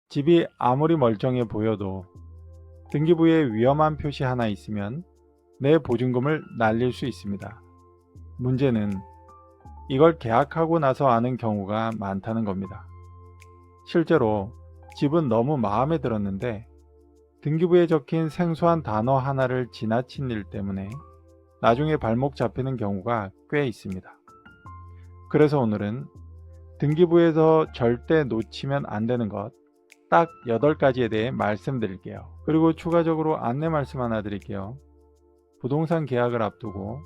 집이 아무리 멀쩡해 보여도 등기부에 위험한 표시 하나 있으면 내 보증금을 날릴 수 있습니다. 문제는 이걸 계약하고 나서 아는 경우가 많다는 겁니다. 실제로 집은 너무 마음에 들었는데 등기부에 적힌 생소한 단어 하나를 지나친 일 때문에 나중에 발목 잡히는 경우가 꽤 있습니다. 그래서 오늘은 등기부에서 절대 놓치면 안 되는 것 딱 8가지에 대해 말씀드릴게요. 그리고 추가적으로 안내 말씀 하나 드릴게요. 부동산 계약을 앞두고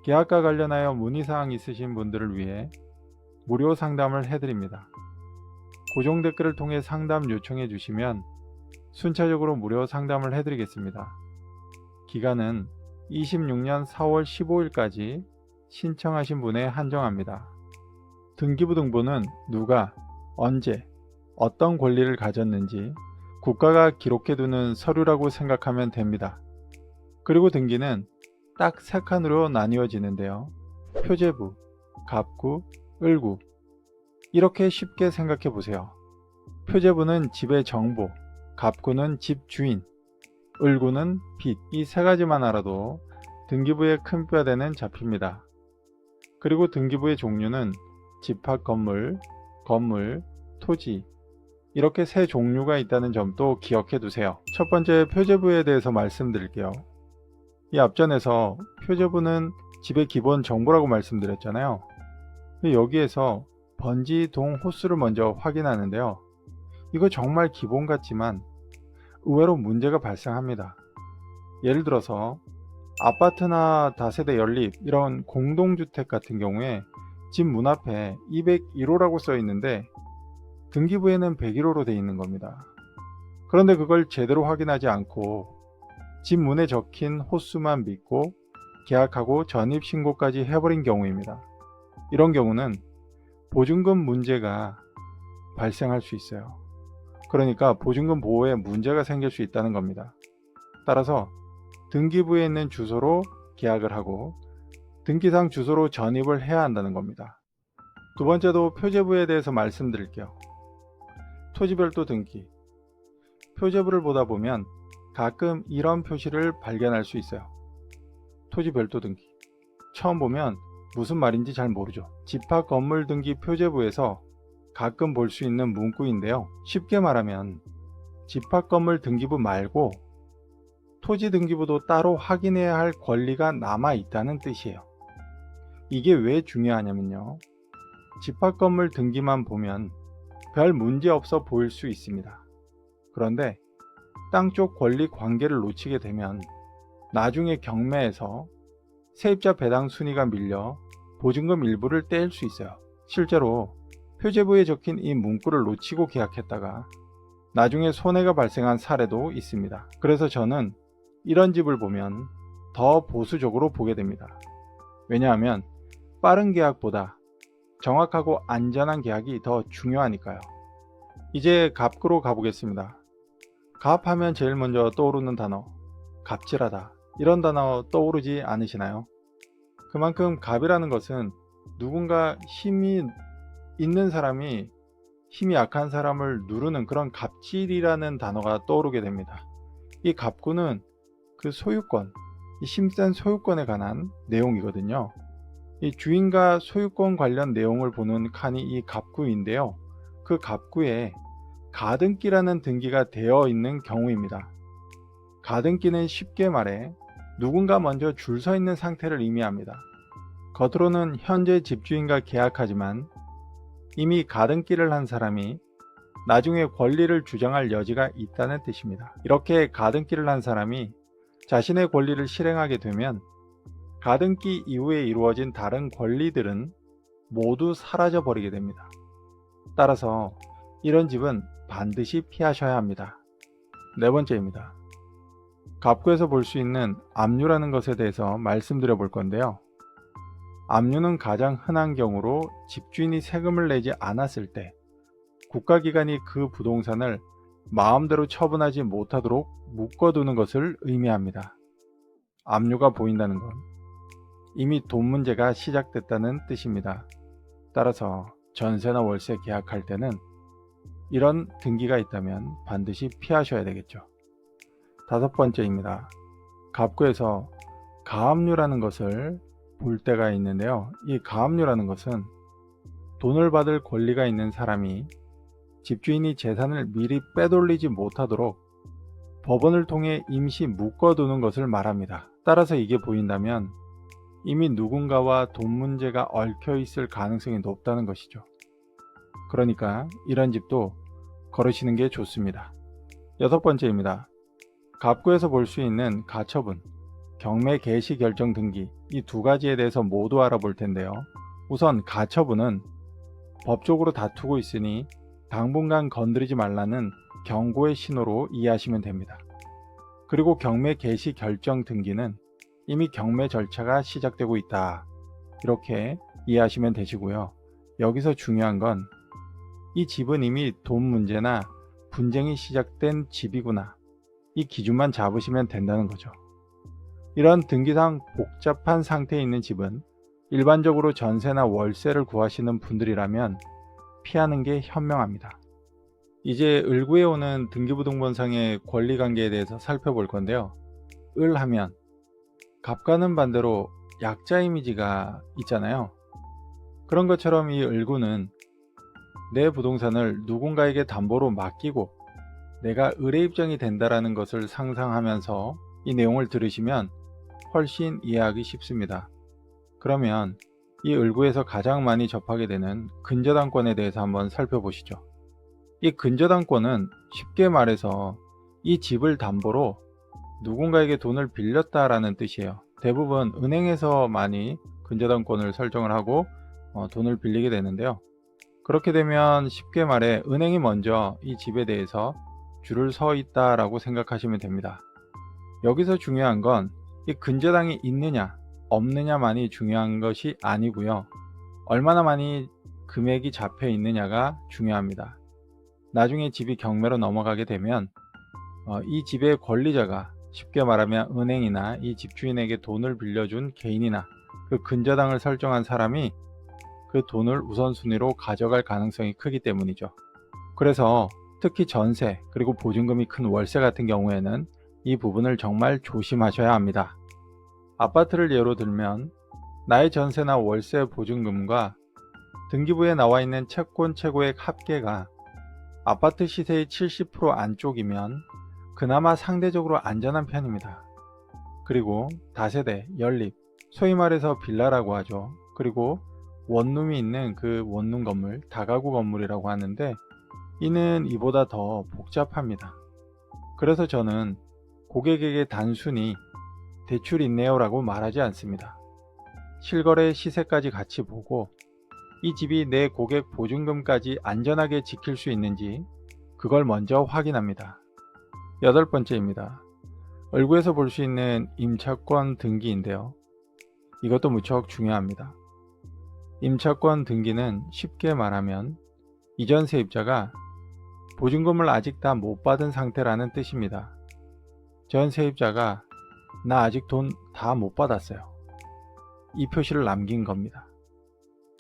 계약과 관련하여 문의사항 있으신 분들을 위해 무료 상담을 해드립니다. 고정 댓글을 통해 상담 요청해 주시면 순차적으로 무료 상담을 해드리겠습니다. 기간은 26년 4월 15일까지 신청하신 분에 한정합니다. 등기부 등본은 누가, 언제, 어떤 권리를 가졌는지 국가가 기록해두는 서류라고 생각하면 됩니다. 그리고 등기는 딱 3칸으로 나뉘어지는데요. 표제부, 갑구, 을구 이렇게 쉽게 생각해 보세요. 표제부는 집의 정보, 갑구는 집 주인, 을구는 빚. 이 3가지만 알아도 등기부의 큰 뼈대는 잡힙니다. 그리고 등기부의 종류는 집합 건물, 토지 이렇게 3 종류가 있다는 점도 기억해 두세요. 첫 번째 표제부에 대해서 말씀드릴게요. 이 앞전에서 표제부는 집의 기본 정보라고 말씀드렸잖아요. 여기에서 번지, 동, 호수를 먼저 확인하는데요. 이거 정말 기본 같지만 의외로 문제가 발생합니다. 예를 들어서 아파트나 다세대 연립 이런 공동주택 같은 경우에 집 문 앞에 201호라고 써 있는데 등기부에는 101호로 되어 있는 겁니다. 그런데 그걸 제대로 확인하지 않고 집 문에 적힌 호수만 믿고 계약하고 전입신고까지 해버린 경우입니다. 이런 경우는 보증금 문제가 발생할 수 있어요. 그러니까 보증금 보호에 문제가 생길 수 있다는 겁니다. 따라서 등기부에 있는 주소로 계약을 하고 등기상 주소로 전입을 해야 한다는 겁니다. 두 번째도 표제부에 대해서 말씀드릴게요. 토지별도 등기. 표제부를 보다 보면 가끔 이런 표시를 발견할 수 있어요. 토지 별도 등기. 처음 보면 무슨 말인지 잘 모르죠. 집합 건물 등기 표제부에서 가끔 볼 수 있는 문구인데요. 쉽게 말하면 집합 건물 등기부 말고 토지 등기부도 따로 확인해야 할 권리가 남아 있다는 뜻이에요. 이게 왜 중요하냐면요. 집합 건물 등기만 보면 별 문제 없어 보일 수 있습니다. 그런데 땅 쪽 권리 관계를 놓치게 되면 나중에 경매에서 세입자 배당 순위가 밀려 보증금 일부를 떼일 수 있어요. 실제로 표제부에 적힌 이 문구를 놓치고 계약했다가 나중에 손해가 발생한 사례도 있습니다. 그래서 저는 이런 집을 보면 더 보수적으로 보게 됩니다. 왜냐하면 빠른 계약보다 정확하고 안전한 계약이 더 중요하니까요. 이제 갑구로 가보겠습니다. 갑하면 제일 먼저 떠오르는 단어, 갑질하다. 이런 단어 떠오르지 않으시나요? 그만큼 갑이라는 것은 누군가 힘이 있는 사람이 힘이 약한 사람을 누르는 그런 갑질이라는 단어가 떠오르게 됩니다. 이 갑구는 그 소유권, 이 힘센 소유권에 관한 내용이거든요. 이 주인과 소유권 관련 내용을 보는 칸이 이 갑구인데요. 그 갑구에 가등기라는 등기가 되어 있는 경우입니다. 가등기는 쉽게 말해 누군가 먼저 줄 서 있는 상태를 의미합니다. 겉으로는 현재 집주인과 계약하지만 이미 가등기를 한 사람이 나중에 권리를 주장할 여지가 있다는 뜻입니다. 이렇게 가등기를 한 사람이 자신의 권리를 실행하게 되면 가등기 이후에 이루어진 다른 권리들은 모두 사라져 버리게 됩니다. 따라서 이런 집은 반드시 피하셔야 합니다. 네 번째입니다. 갑구에서 볼 수 있는 압류라는 것에 대해서 말씀드려 볼 건데요. 압류는 가장 흔한 경우로 집주인이 세금을 내지 않았을 때 국가기관이 그 부동산을 마음대로 처분하지 못하도록 묶어두는 것을 의미합니다. 압류가 보인다는 건 이미 돈 문제가 시작됐다는 뜻입니다. 따라서 전세나 월세 계약할 때는 이런 등기가 있다면 반드시 피하셔야 되겠죠. 5번째입니다. 갑구에서 가압류라는 것을 볼 때가 있는데요. 이 가압류라는 것은 돈을 받을 권리가 있는 사람이 집주인이 재산을 미리 빼돌리지 못하도록 법원을 통해 임시 묶어두는 것을 말합니다. 따라서 이게 보인다면 이미 누군가와 돈 문제가 얽혀 있을 가능성이 높다는 것이죠. 그러니까 이런 집도 걸으시는 게 좋습니다. 6번째입니다. 갑구에서 볼 수 있는 가처분, 경매 개시 결정 등기, 이 두 가지에 대해서 모두 알아볼 텐데요. 우선 가처분은 법적으로 다투고 있으니 당분간 건드리지 말라는 경고의 신호로 이해하시면 됩니다. 그리고 경매 개시 결정 등기는 이미 경매 절차가 시작되고 있다, 이렇게 이해하시면 되시고요. 여기서 중요한 건 이 집은 이미 돈 문제나 분쟁이 시작된 집이구나, 이 기준만 잡으시면 된다는 거죠. 이런 등기상 복잡한 상태에 있는 집은 일반적으로 전세나 월세를 구하시는 분들이라면 피하는 게 현명합니다. 이제 을구에 오는 등기부등본상의 권리관계에 대해서 살펴볼 건데요. 을 하면 갑과는 반대로 약자 이미지가 있잖아요. 그런 것처럼 이 을구는 내 부동산을 누군가에게 담보로 맡기고 내가 을의 입장이 된다라는 것을 상상하면서 이 내용을 들으시면 훨씬 이해하기 쉽습니다. 그러면 이 을구에서 가장 많이 접하게 되는 근저당권에 대해서 한번 살펴보시죠. 이 근저당권은 쉽게 말해서 이 집을 담보로 누군가에게 돈을 빌렸다라는 뜻이에요. 대부분 은행에서 많이 근저당권을 설정을 하고 돈을 빌리게 되는데요. 그렇게 되면 쉽게 말해 은행이 먼저 이 집에 대해서 줄을 서 있다라고 생각하시면 됩니다. 여기서 중요한 건 이 근저당이 있느냐 없느냐만이 중요한 것이 아니고요. 얼마나 많이 금액이 잡혀 있느냐가 중요합니다. 나중에 집이 경매로 넘어가게 되면 이 집의 권리자가 쉽게 말하면 은행이나 이 집주인에게 돈을 빌려준 개인이나 그 근저당을 설정한 사람이 그 돈을 우선순위로 가져갈 가능성이 크기 때문이죠. 그래서 특히 전세 그리고 보증금이 큰 월세 같은 경우에는 이 부분을 정말 조심하셔야 합니다. 아파트를 예로 들면 나의 전세나 월세 보증금과 등기부에 나와 있는 채권 최고액 합계가 아파트 시세의 70% 안쪽이면 그나마 상대적으로 안전한 편입니다. 그리고 다세대, 연립, 소위 말해서 빌라라고 하죠. 그리고 원룸이 있는 그 원룸 건물, 다가구 건물이라고 하는데 이는 이보다 더 복잡합니다. 그래서 저는 고객에게 단순히 대출 있네요 라고 말하지 않습니다. 실거래 시세까지 같이 보고 이 집이 내 고객 보증금까지 안전하게 지킬 수 있는지 그걸 먼저 확인합니다. 8번째입니다. 을구에서 볼 수 있는 임차권 등기인데요. 이것도 무척 중요합니다. 임차권 등기는 쉽게 말하면 이전 세입자가 보증금을 아직 다 못 받은 상태라는 뜻입니다. 전 세입자가 나 아직 돈 다 못 받았어요, 이 표시를 남긴 겁니다.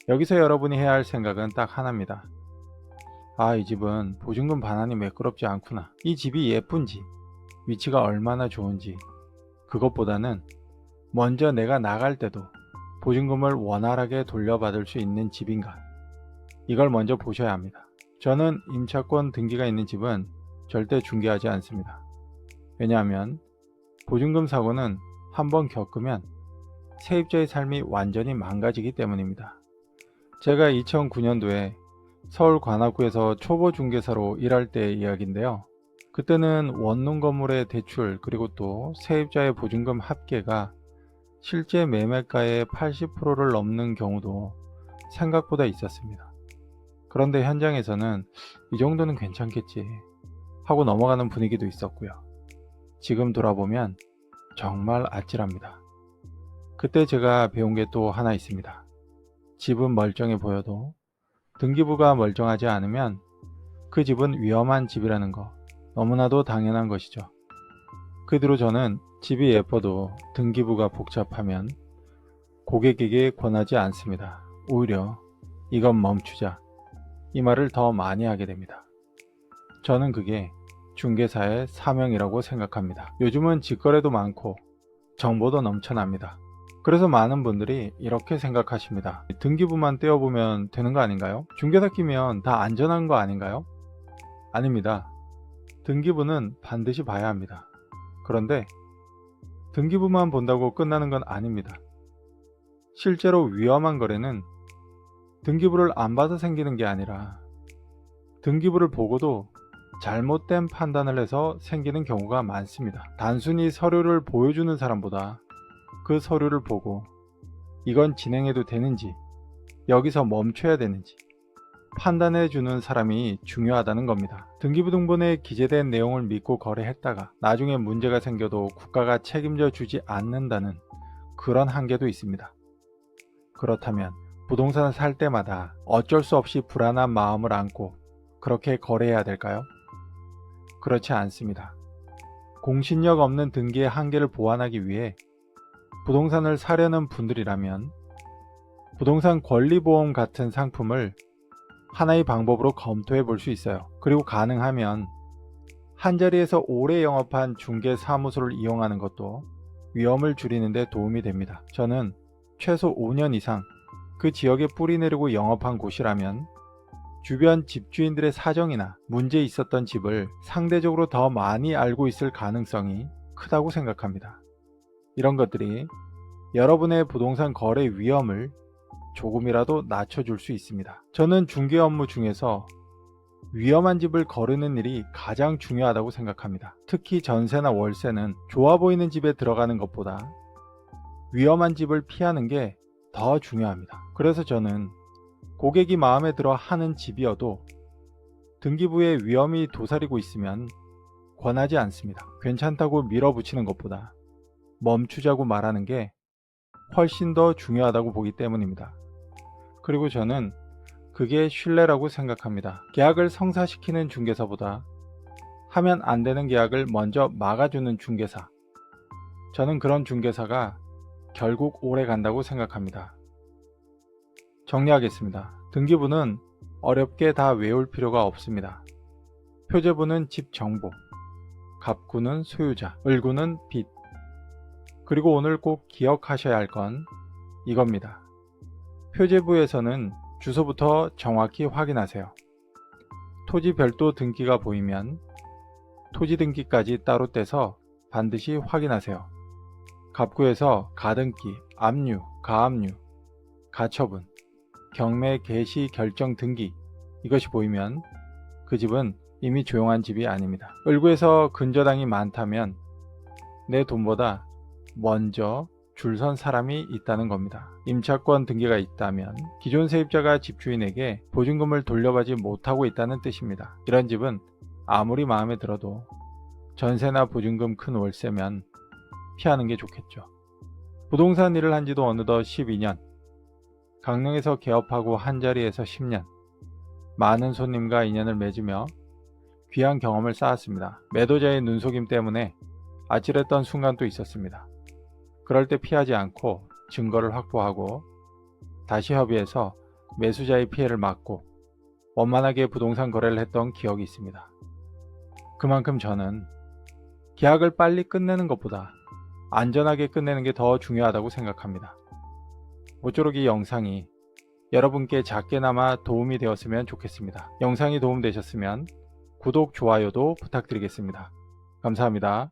여기서 여러분이 해야 할 생각은 딱 하나입니다. 이 집은 보증금 반환이 매끄럽지 않구나, 이 집이 예쁜지 위치가 얼마나 좋은지, 그것보다는 먼저 내가 나갈 때도 보증금을 원활하게 돌려받을 수 있는 집인가, 이걸 먼저 보셔야 합니다. 저는 임차권 등기가 있는 집은 절대 중개하지 않습니다. 왜냐하면 보증금 사고는 한번 겪으면 세입자의 삶이 완전히 망가지기 때문입니다. 제가 2009년도에 서울 관악구에서 초보 중개사로 일할 때의 이야기인데요. 그때는 원룸 건물의 대출 그리고 또 세입자의 보증금 합계가 실제 매매가의 80%를 넘는 경우도 생각보다 있었습니다. 그런데 현장에서는 이 정도는 괜찮겠지 하고 넘어가는 분위기도 있었고요. 지금 돌아보면 정말 아찔합니다. 그때 제가 배운 게 또 하나 있습니다. 집은 멀쩡해 보여도 등기부가 멀쩡하지 않으면 그 집은 위험한 집이라는 거 너무나도 당연한 것이죠. 그 뒤로 저는 집이 예뻐도 등기부가 복잡하면 고객에게 권하지 않습니다. 오히려 이건 멈추자, 이 말을 더 많이 하게 됩니다. 저는 그게 중개사의 사명이라고 생각합니다. 요즘은 직거래도 많고 정보도 넘쳐납니다. 그래서 많은 분들이 이렇게 생각하십니다. 등기부만 떼어보면 되는 거 아닌가요? 중개사 끼면 다 안전한 거 아닌가요? 아닙니다. 등기부는 반드시 봐야 합니다. 그런데 등기부만 본다고 끝나는 건 아닙니다. 실제로 위험한 거래는 등기부를 안 봐서 생기는 게 아니라 등기부를 보고도 잘못된 판단을 해서 생기는 경우가 많습니다. 단순히 서류를 보여주는 사람보다 그 서류를 보고 이건 진행해도 되는지, 여기서 멈춰야 되는지 판단해 주는 사람이 중요하다는 겁니다. 등기부 등본에 기재된 내용을 믿고 거래했다가 나중에 문제가 생겨도 국가가 책임져 주지 않는다는 그런 한계도 있습니다. 그렇다면 부동산을 살 때마다 어쩔 수 없이 불안한 마음을 안고 그렇게 거래해야 될까요? 그렇지 않습니다. 공신력 없는 등기의 한계를 보완하기 위해 부동산을 사려는 분들이라면 부동산 권리보험 같은 상품을 하나의 방법으로 검토해 볼 수 있어요. 그리고 가능하면 한자리에서 오래 영업한 중개사무소를 이용하는 것도 위험을 줄이는 데 도움이 됩니다. 저는 최소 5년 이상 그 지역에 뿌리 내리고 영업한 곳이라면 주변 집주인들의 사정이나 문제 있었던 집을 상대적으로 더 많이 알고 있을 가능성이 크다고 생각합니다. 이런 것들이 여러분의 부동산 거래 위험을 조금이라도 낮춰줄 수 있습니다. 저는 중개 업무 중에서 위험한 집을 거르는 일이 가장 중요하다고 생각합니다. 특히 전세나 월세는 좋아 보이는 집에 들어가는 것보다 위험한 집을 피하는 게 더 중요합니다. 그래서 저는 고객이 마음에 들어 하는 집이어도 등기부에 위험이 도사리고 있으면 권하지 않습니다. 괜찮다고 밀어붙이는 것보다 멈추자고 말하는 게 훨씬 더 중요하다고 보기 때문입니다. 그리고 저는 그게 신뢰라고 생각합니다. 계약을 성사시키는 중개사보다 하면 안 되는 계약을 먼저 막아주는 중개사. 저는 그런 중개사가 결국 오래 간다고 생각합니다. 정리하겠습니다. 등기부는 어렵게 다 외울 필요가 없습니다. 표제부는 집 정보, 갑구는 소유자, 을구는 빚. 그리고 오늘 꼭 기억하셔야 할 건 이겁니다. 표제부에서는 주소부터 정확히 확인하세요. 토지 별도 등기가 보이면 토지 등기까지 따로 떼서 반드시 확인하세요. 갑구에서 가등기, 압류, 가압류, 가처분, 경매 개시 결정 등기 이것이 보이면 그 집은 이미 조용한 집이 아닙니다. 을구에서 근저당이 많다면 내 돈보다 먼저 줄선 사람이 있다는 겁니다. 임차권 등기가 있다면 기존 세입자가 집주인에게 보증금을 돌려받지 못하고 있다는 뜻입니다. 이런 집은 아무리 마음에 들어도 전세나 보증금 큰 월세면 피하는 게 좋겠죠. 부동산 일을 한 지도 어느덧 12년, 강릉에서 개업하고 한자리에서 10년, 많은 손님과 인연을 맺으며 귀한 경험을 쌓았습니다. 매도자의 눈속임 때문에 아찔했던 순간도 있었습니다. 그럴 때 피하지 않고 증거를 확보하고 다시 협의해서 매수자의 피해를 막고 원만하게 부동산 거래를 했던 기억이 있습니다. 그만큼 저는 계약을 빨리 끝내는 것보다 안전하게 끝내는 게 더 중요하다고 생각합니다. 모쪼록 이 영상이 여러분께 작게나마 도움이 되었으면 좋겠습니다. 영상이 도움되셨으면 구독, 좋아요도 부탁드리겠습니다. 감사합니다.